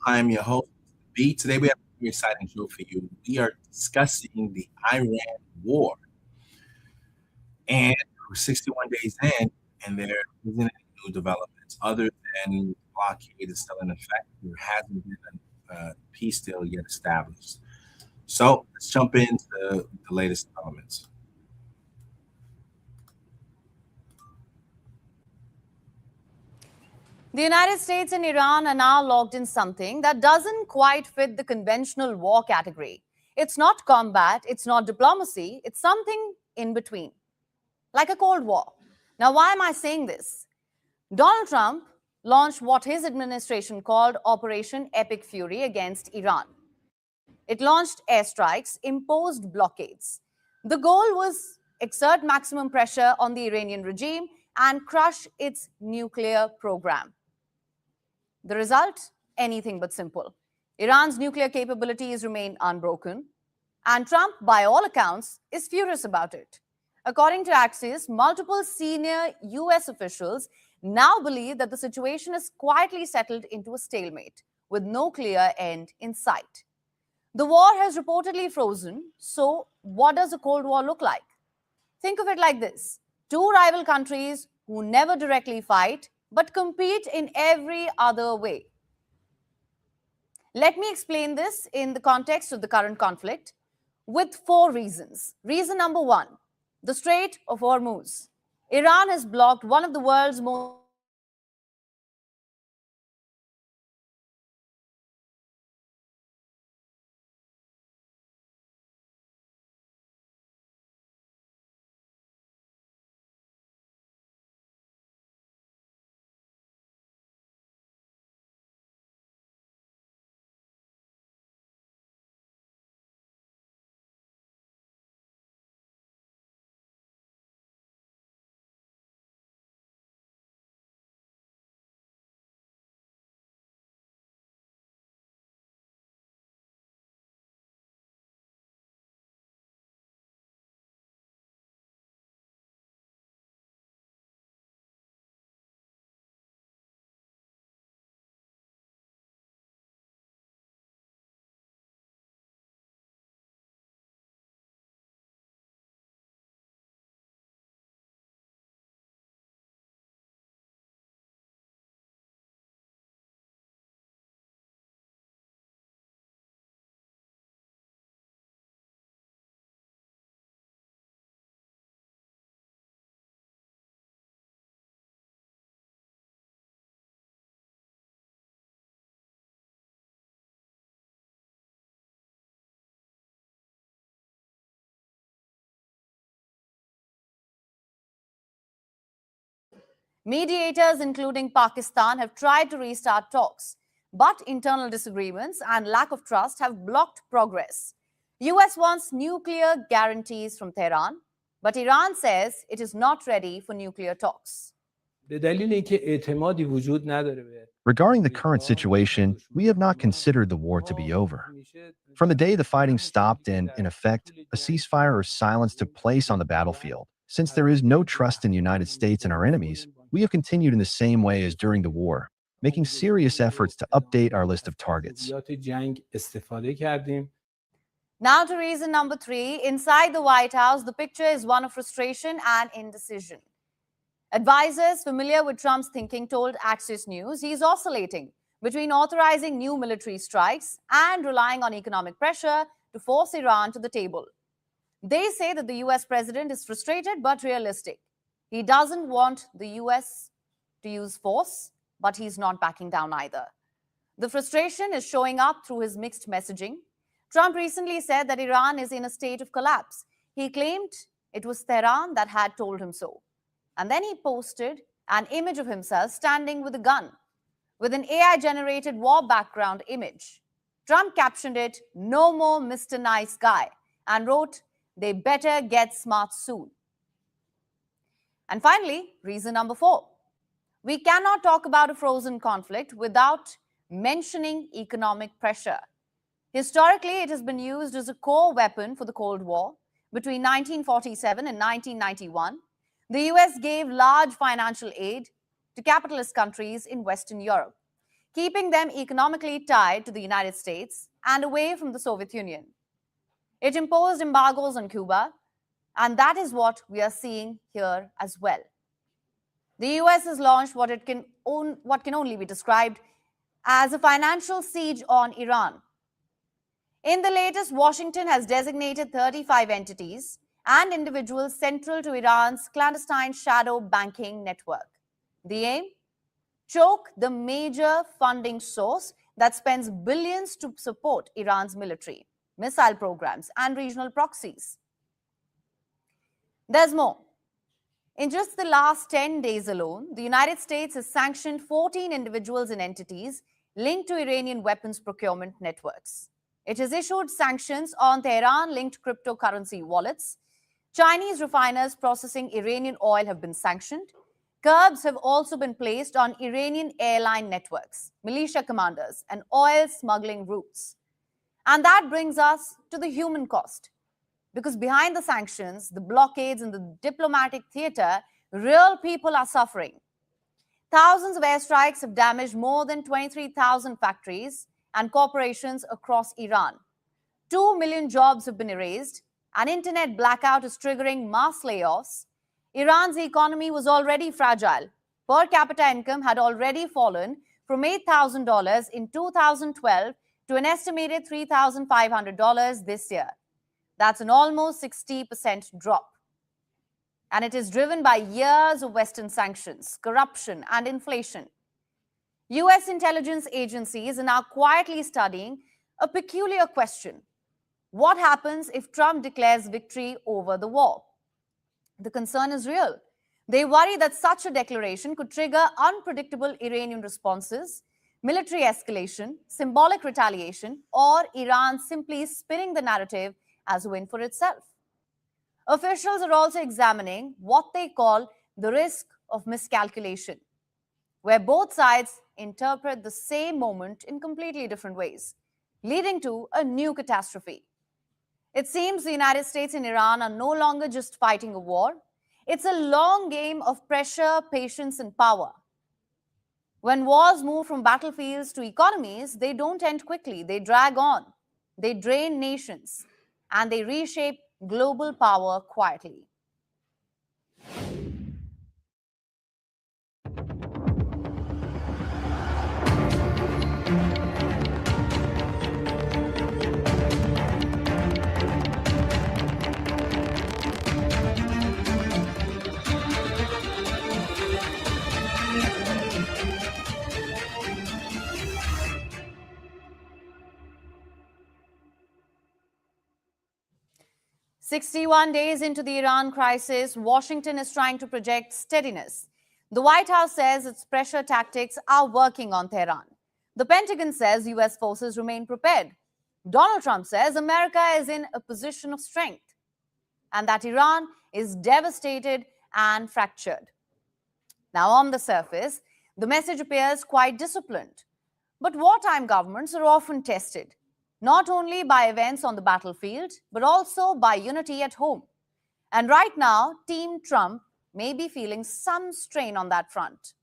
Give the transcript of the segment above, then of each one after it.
I'm your host, B. Today we have a very exciting show for you. We are discussing the Iran war. And we're 61 days in, and there isn't any new developments other than blockade is still in effect. There hasn't been a peace deal yet established. So let's jump into the latest developments. The United States and Iran are now locked in something that doesn't quite fit the conventional war category. It's not combat, it's not diplomacy, it's something in between, like a Cold War. Now, why am I saying this? Donald Trump launched what his administration called Operation Epic Fury against Iran. It launched airstrikes, imposed blockades. The goal was exert maximum pressure on the Iranian regime and crush its nuclear program. The result? Anything but simple. Iran's nuclear capabilities remain unbroken, and Trump, by all accounts, is furious about it. According to Axios, multiple senior US officials now believe that the situation is quietly settled into a stalemate, with no clear end in sight. The war has reportedly frozen, so what does a Cold War look like? Think of it like this: two rival countries who never directly fight but compete in every other way. Let me explain this in the context of the current conflict with four reasons. Reason number one: the Strait of Hormuz. Iran has blocked one of the world's most mediators, including Pakistan, have tried to restart talks, but internal disagreements and lack of trust have blocked progress. US wants nuclear guarantees from Tehran, but Iran says it is not ready for nuclear talks. Regarding the current situation, we have not considered the war to be over. From the day the fighting stopped and, in effect, a ceasefire or silence took place on the battlefield, since there is no trust in the United States and our enemies, we have continued in the same way as during the war, making serious efforts to update our list of targets. Now to reason number three. Inside the White House, the picture is one of frustration and indecision. Advisors familiar with Trump's thinking told Axios News he's oscillating between authorizing new military strikes and relying on economic pressure to force Iran to the table. They say that the US president is frustrated but realistic. He doesn't want the US to use force, but he's not backing down either. The frustration is showing up through his mixed messaging. Trump recently said that Iran is in a state of collapse. He claimed it was Tehran that had told him so. And then he posted an image of himself standing with a gun, with an AI-generated war background image. Trump captioned it, "No more Mr. Nice Guy," and wrote, "They better get smart soon." And finally, reason number four. We cannot talk about a frozen conflict without mentioning economic pressure. Historically, it has been used as a core weapon for the Cold War. Between 1947 and 1991, the US gave large financial aid to capitalist countries in Western Europe. keeping them economically tied to the United States and away from the Soviet Union. It imposed embargoes on Cuba, and that is what we are seeing here as well. The US has launched what can only be described as a financial siege on Iran. In the latest, Washington has designated 35 entities and individuals central to Iran's clandestine shadow banking network. The aim? Choke the major funding source that spends billions to support Iran's military, missile programs, and regional proxies. There's more. In just the last 10 days alone, the United States has sanctioned 14 individuals and entities linked to Iranian weapons procurement networks. It has issued sanctions on Tehran-linked cryptocurrency wallets. Chinese refiners processing Iranian oil have been sanctioned. Curbs have also been placed on Iranian airline networks, militia commanders, and oil smuggling routes. And that brings us to the human cost. Because behind the sanctions, the blockades, and the diplomatic theater, real people are suffering. Thousands of airstrikes have damaged more than 23,000 factories and corporations across Iran. 2 million jobs have been erased. An internet blackout is triggering mass layoffs. Iran's economy was already fragile. Per capita income had already fallen from $8,000 in 2012 to an estimated $3,500 this year. That's an almost 60% drop. And it is driven by years of Western sanctions, corruption, and inflation. US intelligence agencies are now quietly studying a peculiar question. What happens if Trump declares victory over the war? The concern is real. They worry that such a declaration could trigger unpredictable Iranian responses, military escalation, symbolic retaliation, or Iran simply spinning the narrative as a win for itself. Officials are also examining what they call the risk of miscalculation, where both sides interpret the same moment in completely different ways, leading to a new catastrophe. It seems the United States and Iran are no longer just fighting a war. It's a long game of pressure, patience, and power. When wars move from battlefields to economies, they don't end quickly. They drag on. They drain nations, and they reshape global power quietly. "61 days into the Iran crisis, Washington is trying to project steadiness. The White House says its pressure tactics are working on Tehran. The Pentagon says US forces remain prepared. Donald Trump says America is in a position of strength and that Iran is devastated and fractured. Now, on the surface, the message appears quite disciplined. But wartime governments are often tested, not only by events on the battlefield, but also by unity at home. And right now, Team Trump may be feeling some strain on that front.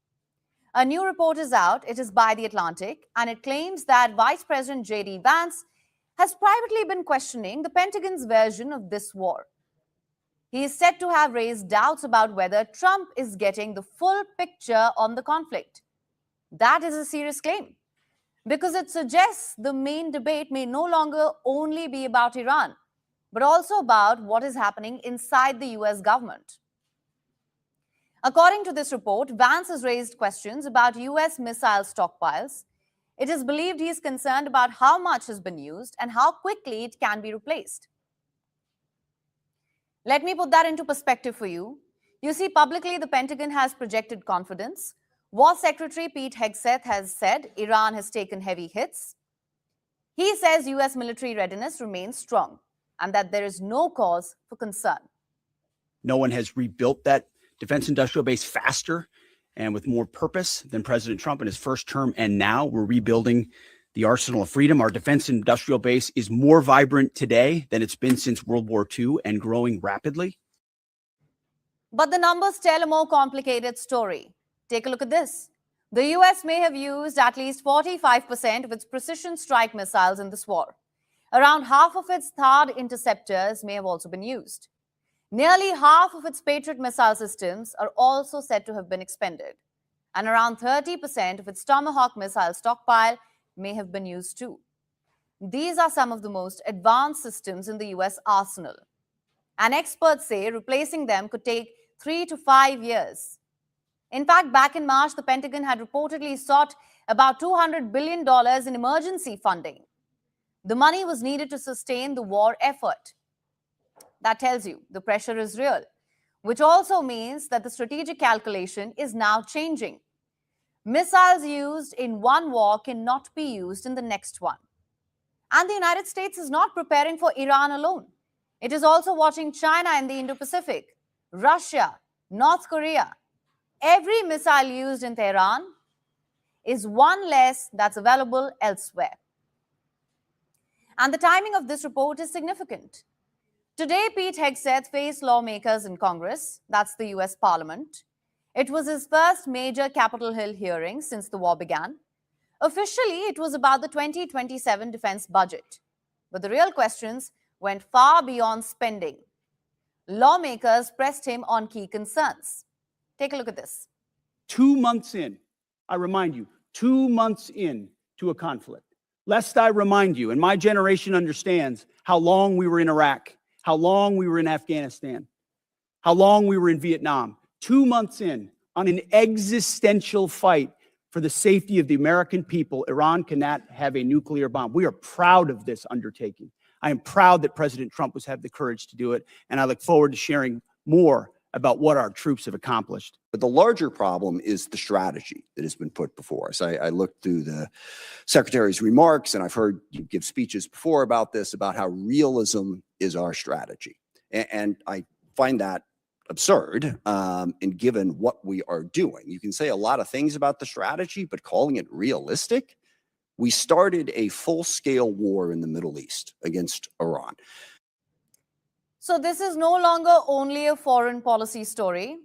A new report is out. It is by The Atlantic, and it claims that Vice President J.D. Vance has privately been questioning the Pentagon's version of this war. He is said to have raised doubts about whether Trump is getting the full picture on the conflict. That is a serious claim, because it suggests the main debate may no longer only be about Iran, but also about what is happening inside the US government. According to this report, Vance has raised questions about US missile stockpiles. It is believed he is concerned about how much has been used and how quickly it can be replaced. Let me put that into perspective for you. You see, publicly, the Pentagon has projected confidence. War Secretary Pete Hegseth has said Iran has taken heavy hits. He says US military readiness remains strong and that there is no cause for concern. No one has rebuilt that defense industrial base faster and with more purpose than President Trump in his first term. And now we're rebuilding the arsenal of freedom. Our defense industrial base is more vibrant today than it's been since World War II and growing rapidly. But the numbers tell a more complicated story. Take a look at this. The US may have used at least 45% of its precision strike missiles in this war. Around half of its THAAD interceptors may have also been used. Nearly half of its Patriot missile systems are also said to have been expended. And around 30% of its Tomahawk missile stockpile may have been used too. These are some of the most advanced systems in the US arsenal. And experts say replacing them could take 3 to 5 years. In fact, back in March, the Pentagon had reportedly sought about $200 billion in emergency funding. The money was needed to sustain the war effort. That tells you the pressure is real, which also means that the strategic calculation is now changing. Missiles used in one war cannot be used in the next one. And the United States is not preparing for Iran alone. It is also watching China in the Indo-Pacific, Russia, North Korea. Every missile used in Tehran is one less that's available elsewhere. And the timing of this report is significant. Today, Pete Hegseth faced lawmakers in Congress, that's the US Parliament. It was his first major Capitol Hill hearing since the war began. Officially, it was about the 2027 defense budget. But the real questions went far beyond spending. Lawmakers pressed him on key concerns. Take a look at this. 2 months in, I remind you, 2 months in to a conflict. Lest I remind you, and my generation understands how long we were in Iraq, how long we were in Afghanistan, how long we were in Vietnam. 2 months in on an existential fight for the safety of the American people, Iran cannot have a nuclear bomb. We are proud of this undertaking. I am proud that President Trump has had the courage to do it, and I look forward to sharing more about what our troops have accomplished. But the larger problem is the strategy that has been put before us. I looked through the Secretary's remarks, and I've heard you give speeches before about this, about how realism is our strategy. And I find that absurd, and given what we are doing. You can say a lot of things about the strategy, but calling it realistic? We started a full-scale war in the Middle East against Iran. So this is no longer only a foreign policy story.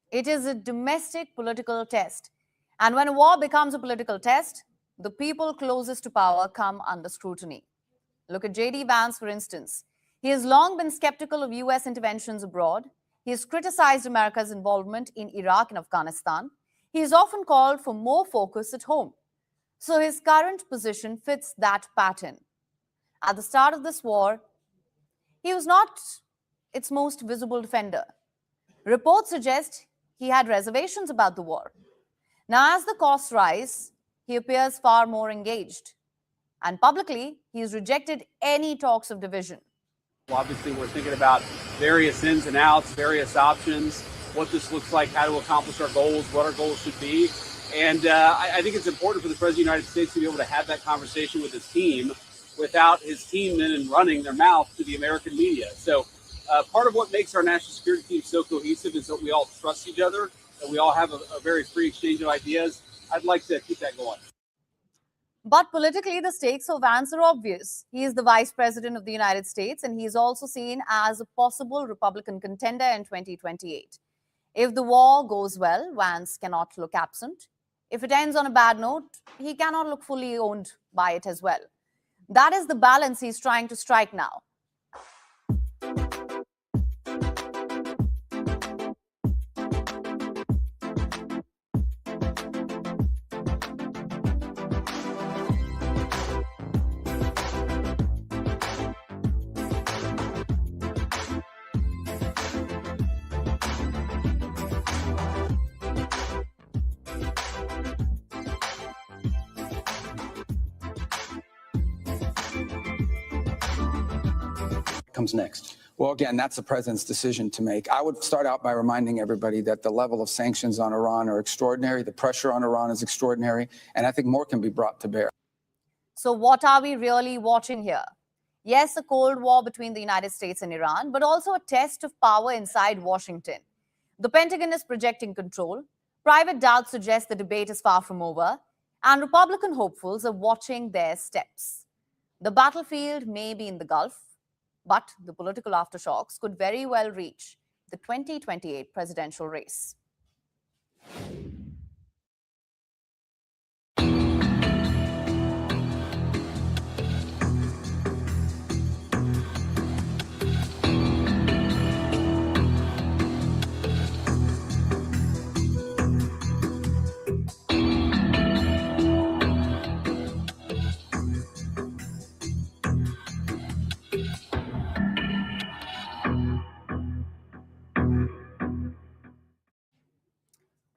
It is a domestic political test. And when a war becomes a political test, the people closest to power come under scrutiny. Look at J.D. Vance, for instance. He has long been skeptical of US interventions abroad. He has criticized America's involvement in Iraq and Afghanistan. He has often called for more focus at home. So his current position fits that pattern. At the start of this war, he was not its most visible defender. Reports suggest he had reservations about the war. Now, as the costs rise, he appears far more engaged. And publicly, he has rejected any talks of division. Obviously, we're thinking about various ins and outs, various options, what this looks like, how to accomplish our goals, what our goals should be. And I think it's important for the President of the United States to be able to have that conversation with his team without his team then running their mouth to the American media. So part of what makes our national security team so cohesive is that we all trust each other, that we all have a very free exchange of ideas. I'd like to keep that going. But politically, the stakes for Vance are obvious. He is the Vice President of the United States, and he is also seen as a possible Republican contender in 2028. If the war goes well, Vance cannot look absent. If it ends on a bad note, he cannot look fully owned by it as well. That is the balance he's trying to strike now. Comes next? Well, again, that's the president's decision to make. I would start out by reminding everybody that the level of sanctions on Iran are extraordinary. The pressure on Iran is extraordinary. And I think more can be brought to bear. So what are we really watching here? Yes, a Cold War between the United States and Iran, but also a test of power inside Washington. The Pentagon is projecting control. Private doubts suggest the debate is far from over. And Republican hopefuls are watching their steps. The battlefield may be in the Gulf, but the political aftershocks could very well reach the 2028 presidential race.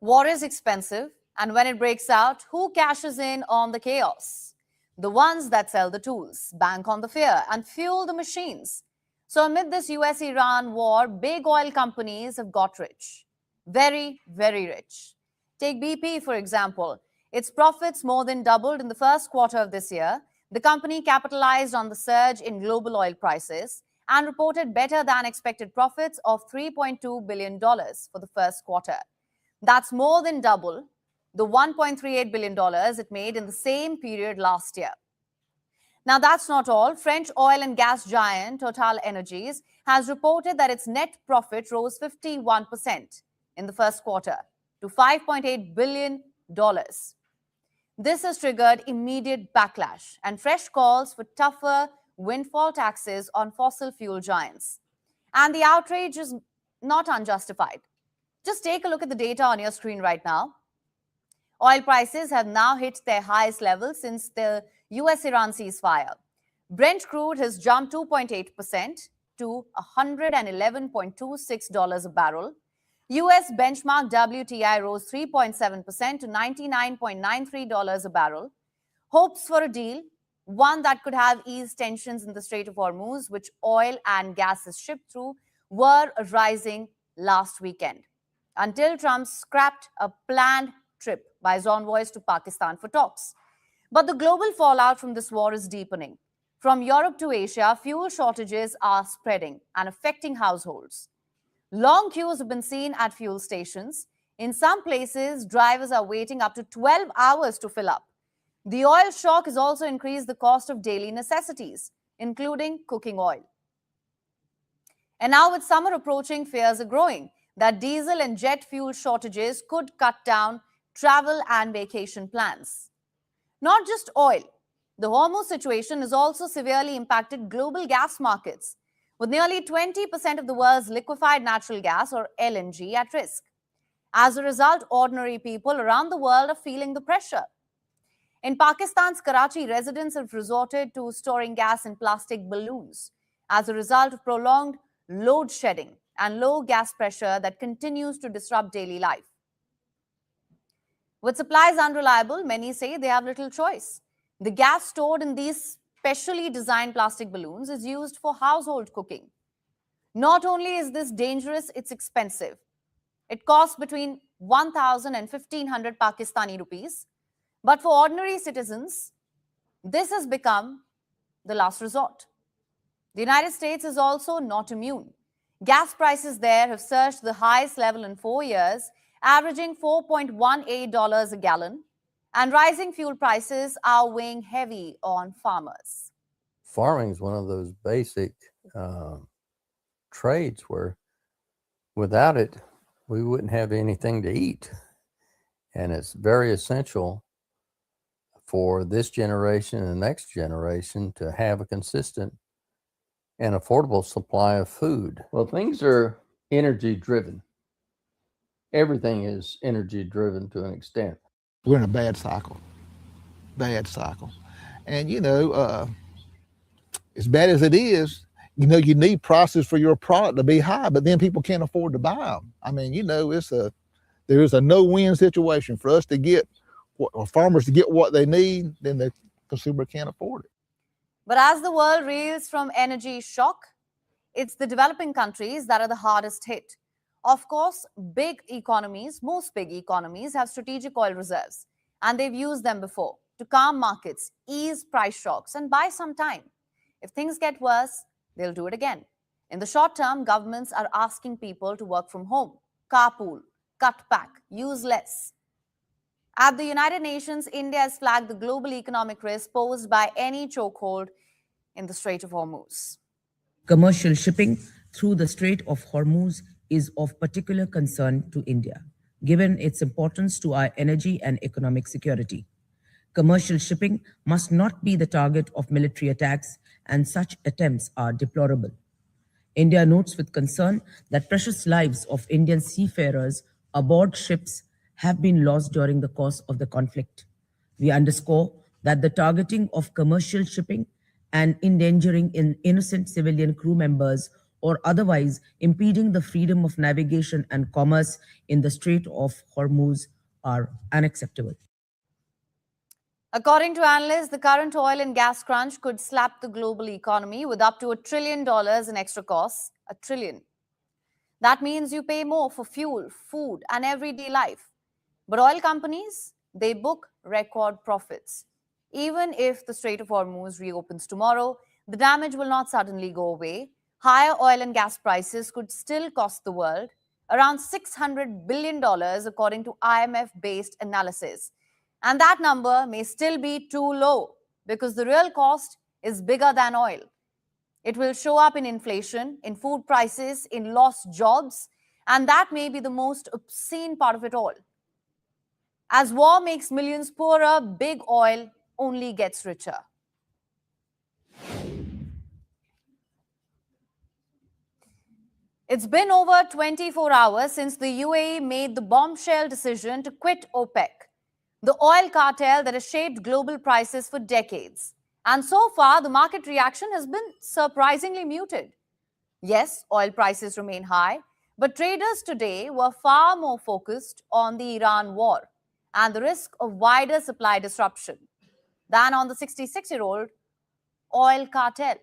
War is expensive, and when it breaks out, who cashes in on the chaos? The ones that sell the tools, bank on the fear, and fuel the machines. So amid this US-Iran war, big oil companies have got rich. Very, very rich. Take BP, for example. Its profits more than doubled in the first quarter of this year. The company capitalized on the surge in global oil prices and reported better than expected profits of $3.2 billion for the first quarter. That's more than double the $1.38 billion it made in the same period last year. Now, that's not all. French oil and gas giant Total Energies has reported that its net profit rose 51% in the first quarter to $5.8 billion. This has triggered immediate backlash and fresh calls for tougher windfall taxes on fossil fuel giants. And the outrage is not unjustified. Just take a look at the data on your screen right now. Oil prices have now hit their highest level since the US-Iran ceasefire. Brent crude has jumped 2.8% to $111.26 a barrel. US benchmark WTI rose 3.7% to $99.93 a barrel. Hopes for a deal, one that could have eased tensions in the Strait of Hormuz, which oil and gas is shipped through, were rising last weekend, until Trump scrapped a planned trip by his envoys to Pakistan for talks. But the global fallout from this war is deepening. From Europe to Asia, fuel shortages are spreading and affecting households. Long queues have been seen at fuel stations. In some places, drivers are waiting up to 12 hours to fill up. The oil shock has also increased the cost of daily necessities, including cooking oil. And now, with summer approaching, fears are growing that diesel and jet fuel shortages could cut down travel and vacation plans. Not just oil. The Hormuz situation has also severely impacted global gas markets, with nearly 20% of the world's liquefied natural gas, or LNG, at risk. As a result, ordinary people around the world are feeling the pressure. In Pakistan's Karachi, residents have resorted to storing gas in plastic balloons as a result of prolonged load shedding and low gas pressure that continues to disrupt daily life. With supplies unreliable, many say they have little choice. The gas stored in these specially designed plastic balloons is used for household cooking. Not only is this dangerous, it's expensive. It costs between 1,000 and 1,500 Pakistani rupees. But for ordinary citizens, this has become the last resort. The United States is also not immune. Gas prices there have surged to the highest level in 4 years, averaging $4.18 a gallon, and rising fuel prices are weighing heavy on farmers. Farming is one of those basic trades where without it, we wouldn't have anything to eat. And it's very essential for this generation and the next generation to have a consistent and affordable supply of food. Well, things are energy driven. Everything is energy driven to an extent. We're in a bad cycle. And, as bad as it is, you need prices for your product to be high, but then people can't afford to buy them. I mean, there is a no-win situation for us to get, or farmers to get what they need, then the consumer can't afford it. But as the world reels from energy shock, it's the developing countries that are the hardest hit. Of course, most big economies have strategic oil reserves, and they've used them before to calm markets, ease price shocks, and buy some time. If things get worse, they'll do it again. In the short term, governments are asking people to work from home, carpool, cut back, use less. At the United Nations, India has flagged the global economic risk posed by any chokehold in the Strait of Hormuz. Commercial shipping through the Strait of Hormuz is of particular concern to India, given its importance to our energy and economic security. Commercial shipping must not be the target of military attacks, and such attempts are deplorable. India notes with concern that precious lives of Indian seafarers aboard ships have been lost during the course of the conflict. We underscore that the targeting of commercial shipping and endangering innocent civilian crew members or otherwise impeding the freedom of navigation and commerce in the Strait of Hormuz are unacceptable. According to analysts, the current oil and gas crunch could slap the global economy with up to $1 trillion in extra costs. $1 trillion. That means you pay more for fuel, food, and everyday life. But oil companies, they book record profits. Even if the Strait of Hormuz reopens tomorrow, the damage will not suddenly go away. Higher oil and gas prices could still cost the world around $600 billion, according to IMF-based analysis. And that number may still be too low because the real cost is bigger than oil. It will show up in inflation, in food prices, in lost jobs, and that may be the most obscene part of it all. As war makes millions poorer, big oil only gets richer. It's been over 24 hours since the UAE made the bombshell decision to quit OPEC, the oil cartel that has shaped global prices for decades. And so far, the market reaction has been surprisingly muted. Yes, oil prices remain high, but traders today were far more focused on the Iran war and the risk of wider supply disruption than on the 66-year-old oil cartel.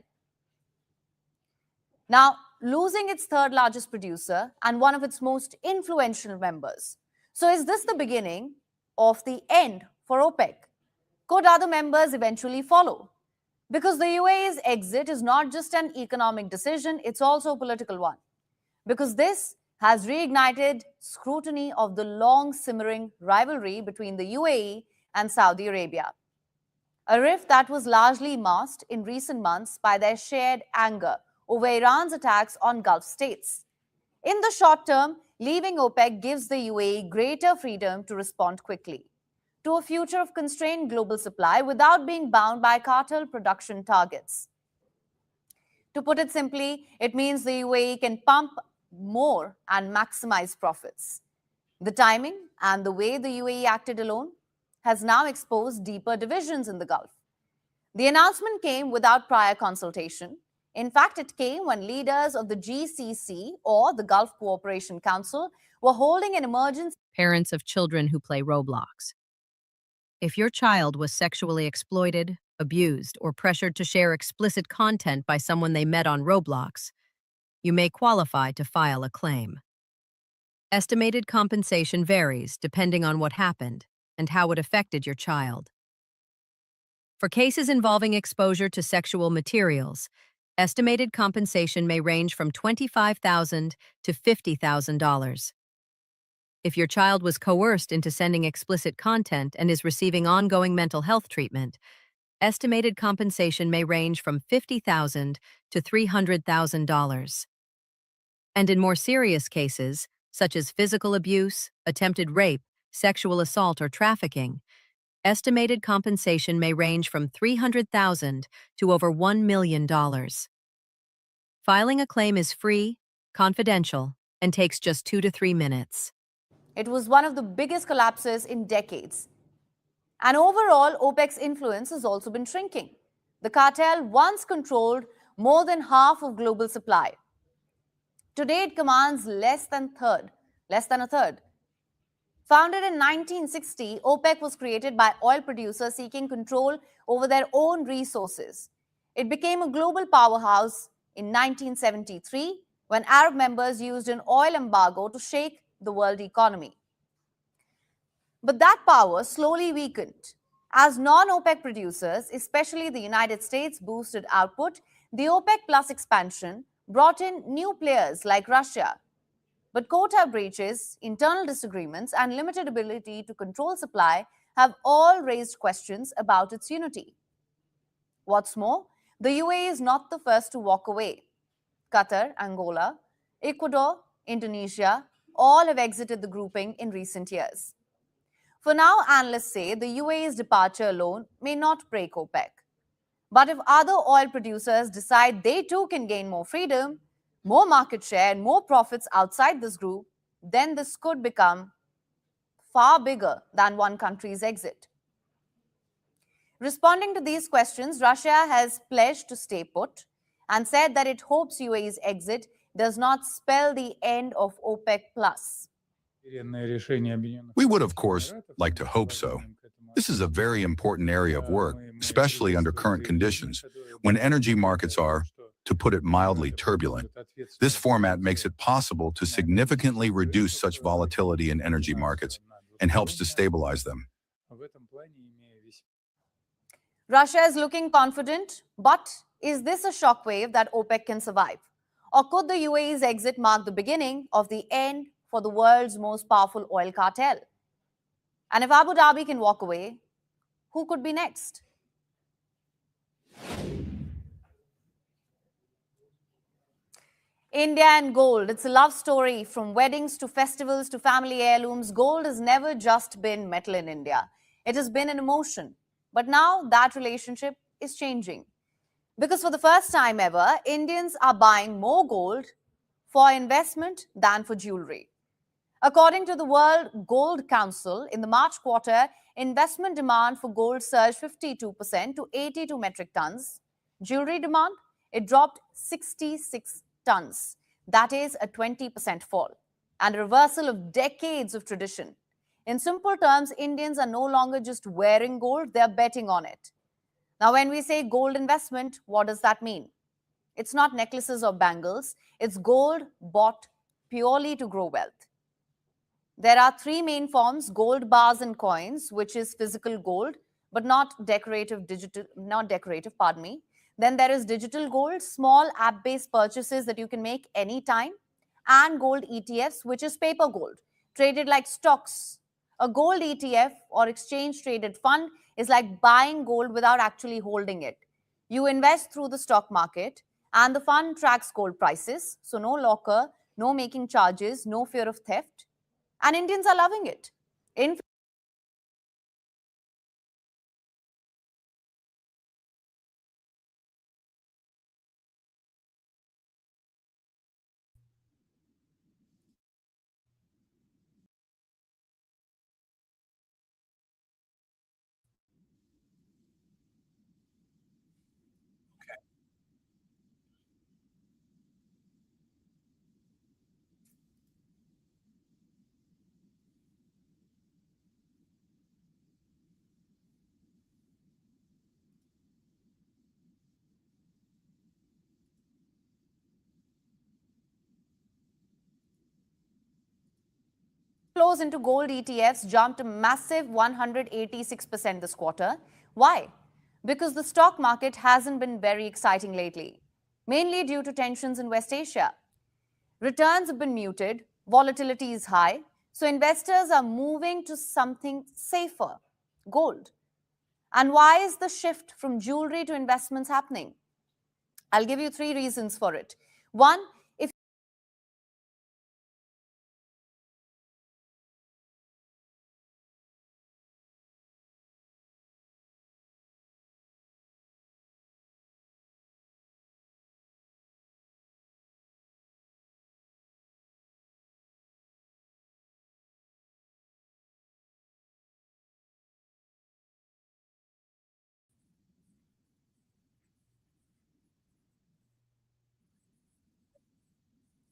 Now, losing its third largest producer and one of its most influential members. So is this the beginning of the end for OPEC? Could other members eventually follow? Because the UAE's exit is not just an economic decision, it's also a political one. Because this has reignited scrutiny of the long-simmering rivalry between the UAE and Saudi Arabia. A rift that was largely masked in recent months by their shared anger over Iran's attacks on Gulf states. In the short term, leaving OPEC gives the UAE greater freedom to respond quickly to a future of constrained global supply without being bound by cartel production targets. To put it simply, it means the UAE can pump more and maximize profits. The timing and the way the UAE acted alone has now exposed deeper divisions in the Gulf. The announcement came without prior consultation. In fact, it came when leaders of the GCC, or the Gulf Cooperation Council, were holding an emergency. Parents of children who play Roblox. If your child was sexually exploited, abused, or pressured to share explicit content by someone they met on Roblox, you may qualify to file a claim. Estimated compensation varies depending on what happened and how it affected your child. For cases involving exposure to sexual materials, estimated compensation may range from $25,000 to $50,000. If your child was coerced into sending explicit content and is receiving ongoing mental health treatment, estimated compensation may range from $50,000 to $300,000. And in more serious cases, such as physical abuse, attempted rape, sexual assault, or trafficking, estimated compensation may range from $300,000 to over $1 million. Filing a claim is free, confidential, and takes just 2 to 3 minutes. It was one of the biggest collapses in decades. And overall, OPEC's influence has also been shrinking. The cartel once controlled more than half of global supply. Today, it commands less than a third. Founded in 1960, OPEC was created by oil producers seeking control over their own resources. It became a global powerhouse in 1973 when Arab members used an oil embargo to shake the world economy. But that power slowly weakened. As non-OPEC producers, especially the United States, boosted output, the OPEC Plus expansion brought in new players like Russia. But quota breaches, internal disagreements, and limited ability to control supply have all raised questions about its unity. What's more, the UAE is not the first to walk away. Qatar, Angola, Ecuador, Indonesia, all have exited the grouping in recent years. For now, analysts say the UAE's departure alone may not break OPEC. But if other oil producers decide they too can gain more freedom, more market share, and more profits outside this group, then this could become far bigger than one country's exit. Responding to these questions, Russia has pledged to stay put, and said that it hopes UAE's exit does not spell the end of OPEC+. We would, of course, like to hope so. This is a very important area of work, especially under current conditions, when energy markets are, to put it mildly, turbulent. This format makes it possible to significantly reduce such volatility in energy markets and helps to stabilize them. Russia is looking confident, but is this a shockwave that OPEC can survive? Or could the UAE's exit mark the beginning of the end for the world's most powerful oil cartel? And if Abu Dhabi can walk away, who could be next? India and gold. It's a love story. From weddings to festivals to family heirlooms, gold has never just been metal in India. It has been an emotion. But now that relationship is changing. Because for the first time ever, Indians are buying more gold for investment than for jewelry. According to the World Gold Council, in the March quarter, investment demand for gold surged 52% to 82 metric tons. Jewelry demand, it dropped 66 tons. That is a 20% fall and a reversal of decades of tradition. In simple terms, Indians are no longer just wearing gold, they're betting on it. Now, when we say gold investment, what does that mean? It's not necklaces or bangles. It's gold bought purely to grow wealth. There are three main forms: gold bars and coins, which is physical gold, but not decorative, pardon me. Then there is digital gold, small app-based purchases that you can make anytime, and gold ETFs, which is paper gold, traded like stocks. A gold ETF or exchange traded fund is like buying gold without actually holding it. You invest through the stock market and the fund tracks gold prices. So no locker, no making charges, no fear of theft. And Indians are loving it. Flows into gold ETFs jumped a massive 186% this quarter. Why? Because the stock market hasn't been very exciting lately, mainly due to tensions in West Asia. Returns have been muted, volatility is high, so investors are moving to something safer, gold. And why is the shift from jewelry to investments happening? I'll give you three reasons for it. One, if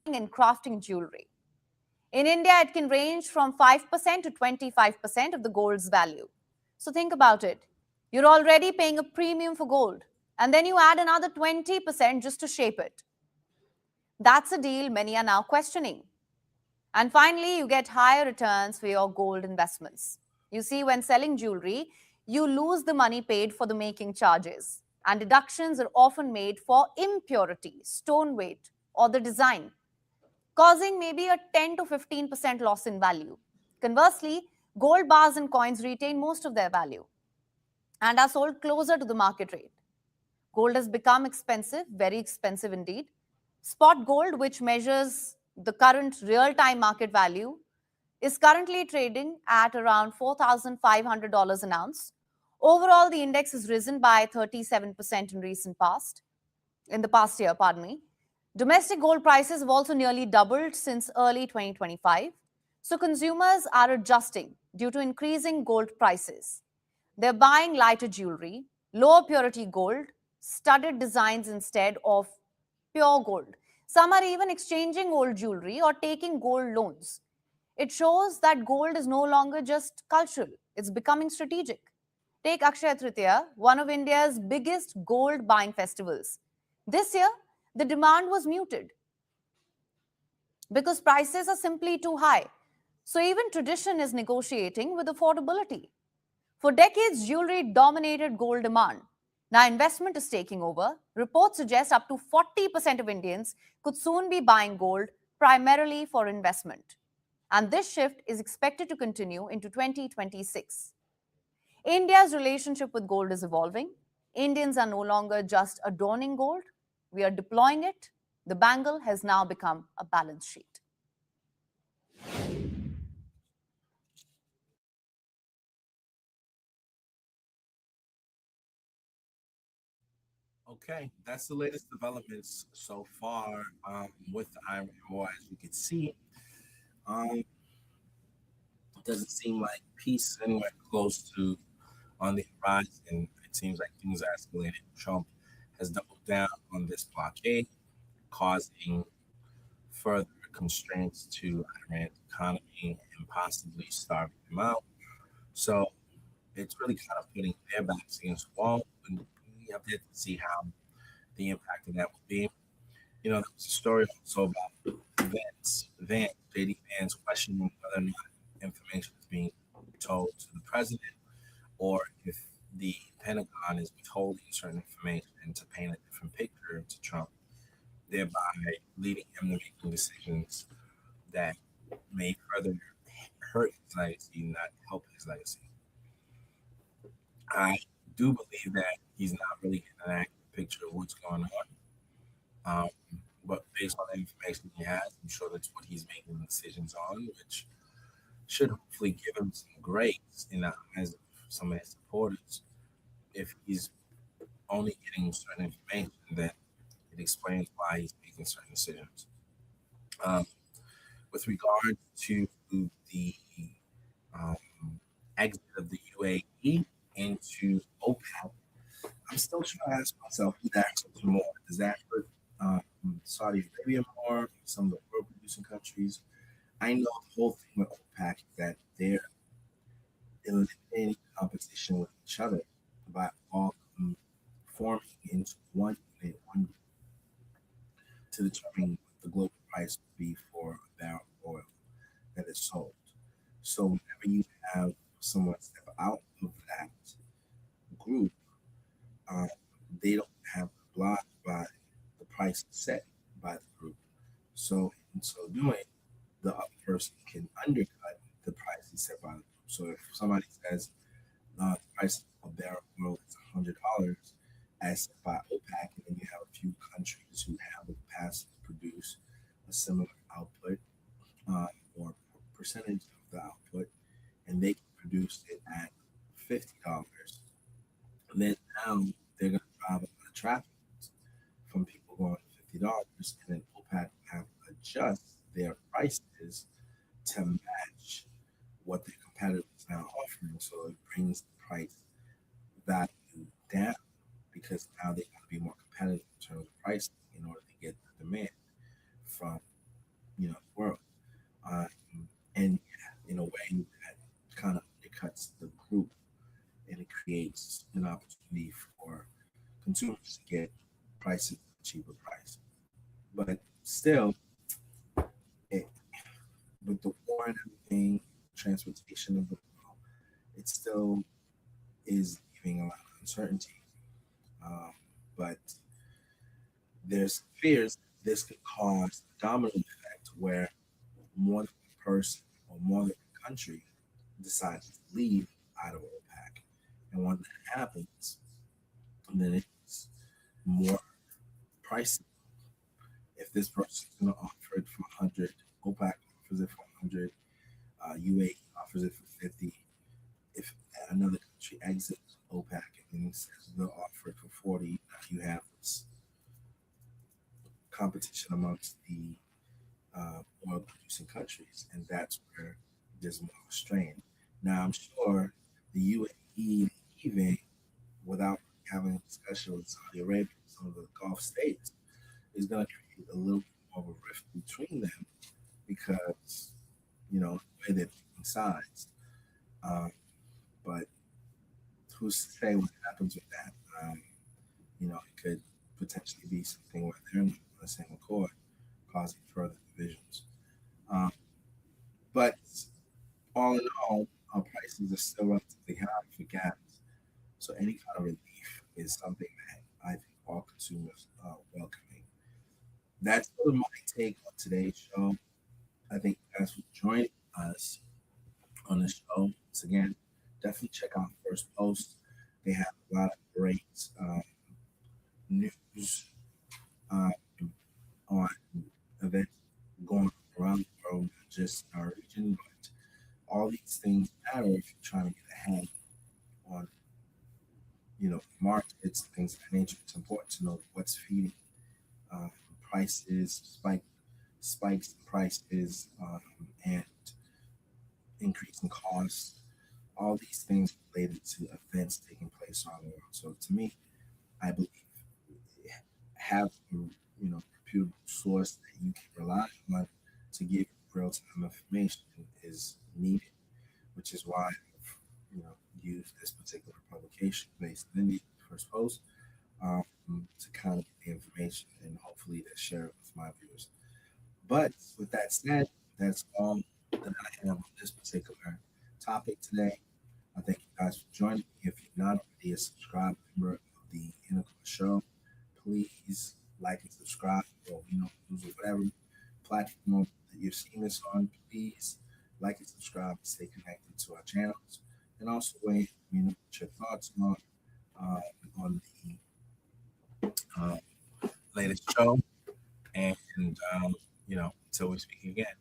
in crafting jewelry. In India, it can range from 5% to 25% of the gold's value. So think about it. You're already paying a premium for gold, and then you add another 20% just to shape it. That's a deal many are now questioning. And finally, you get higher returns for your gold investments. You see, when selling jewelry, you lose the money paid for the making charges, and deductions are often made for impurity, stone weight, or the design, causing maybe a 10 to 15% loss in value. Conversely, gold bars and coins retain most of their value and are sold closer to the market rate. Gold has become expensive, very expensive indeed. Spot gold, which measures the current real-time market value, is currently trading at around $4,500 an ounce. Overall, the index has risen by 37% in the past year. Domestic gold prices have also nearly doubled since early 2025. So consumers are adjusting due to increasing gold prices. They're buying lighter jewelry, lower purity gold, studded designs instead of pure gold. Some are even exchanging old jewelry or taking gold loans. It shows that gold is no longer just cultural, it's becoming strategic. Take Akshaya Tritiya, one of India's biggest gold buying festivals. This year, the demand was muted because prices are simply too high. So even tradition is negotiating with affordability. For decades, jewelry dominated gold demand. Now investment is taking over. Reports suggest up to 40% of Indians could soon be buying gold primarily for investment. And this shift is expected to continue into 2026. India's relationship with gold is evolving. Indians are no longer just adorning gold, we are deploying it. The bangle has now become a balance sheet. Okay, that's the latest developments so far with the Iran War. As you can see, it doesn't seem like peace is anywhere close to on the horizon. It seems like things are escalating. Trump has doubled down on this blockade, causing further constraints to Iran's economy and possibly starving them out. So it's really kind of putting their backs against the wall, and we have to see how the impact of that will be. You know, there was a story also about JD Vance questioning whether or not information is being told to the president, or if the Pentagon is withholding certain information to paint a different picture to Trump, thereby leading him to making decisions that may further hurt his legacy, not help his legacy. I do believe that he's not really getting an accurate picture of what's going on. But based on the information he has, I'm sure that's what he's making decisions on, which should hopefully give him some grace in the eyes of some of his supporters. If he's only getting certain information, then it explains why he's making certain decisions. With regard to the exit of the UAE into OPEC, I'm still trying to ask myself who that hurts more. Does that hurt Saudi Arabia more, some of the oil producing countries? I know the whole thing with OPEC is that they're eliminating competition with each other by all forming into one unit, one group, to determine what the global price will be for a barrel of oil that is sold. So whenever you have someone step out of that group, they don't have to block by the price set by the group. So in so doing, the other person can undercut the price set by the group. So if somebody says the price of a barrel of oil is $100 as set by OPEC, and then you have a few countries who have the capacity to produce a similar output or percentage of the output, and they can produce it at $50. And then now they're going to drive a lot of traffic from people going to $50, and then OPEC have to adjust their prices to match what their competitors now offering. So it brings the price value down because now they got to be more competitive in terms of pricing in order to get the demand from the world. And in a way that kind of undercuts the group, and it creates an opportunity for consumers to get prices at a cheaper price. But still, with the war and everything, transportation of the world, it still is giving a lot of uncertainty. But there's fears that this could cause a domino effect where more than one person or more than one country decides to leave out of OPEC. And when that happens, then it's more pricey. If this person's going to offer it for 100, OPEC offers it for 100, UAE offers it for 50. If another country exits OPEC and says they'll offer it for 40, now you have this competition amongst the oil producing countries, and that's where there's more strain. Now, I'm sure the UAE leaving without having a discussion with Saudi Arabia, some of the Gulf states, is going to create a little bit more of a rift between them because, you know, the way they're picking sides. But who's to say what happens with that? You know, it could potentially be something where they're not on the same accord, causing further divisions. But all in all, our prices are still relatively high for gas. So any kind of relief is something that I think all consumers are welcoming. That's sort of my take on today's show. I think you guys for joining us on the show. Once again, definitely check out First Post. They have a lot of great news on events going around the world, not just in our region, but all these things matter if you're trying to get ahead on, you know, markets, things of that nature. It's important to know what's feeding prices, spikes in prices, and increasing costs. All these things related to events taking place around the world. So to me, I believe have a, you know, reputable source that you can rely on to give real-time information is needed, which is why I've, you know, used this particular publication based in India, First Post, to kind of get the information and hopefully to share it with my viewers. But with that said, that's all that I have on this particular topic today. I thank you guys for joining me. If you're not already a subscribed member of the Intercourse Show, please like and subscribe, or, you know, use whatever platform that you're seeing this on. Please like and subscribe and stay connected to our channels. And also weigh, you know, what your thoughts on the latest show. And you know, until we speak again.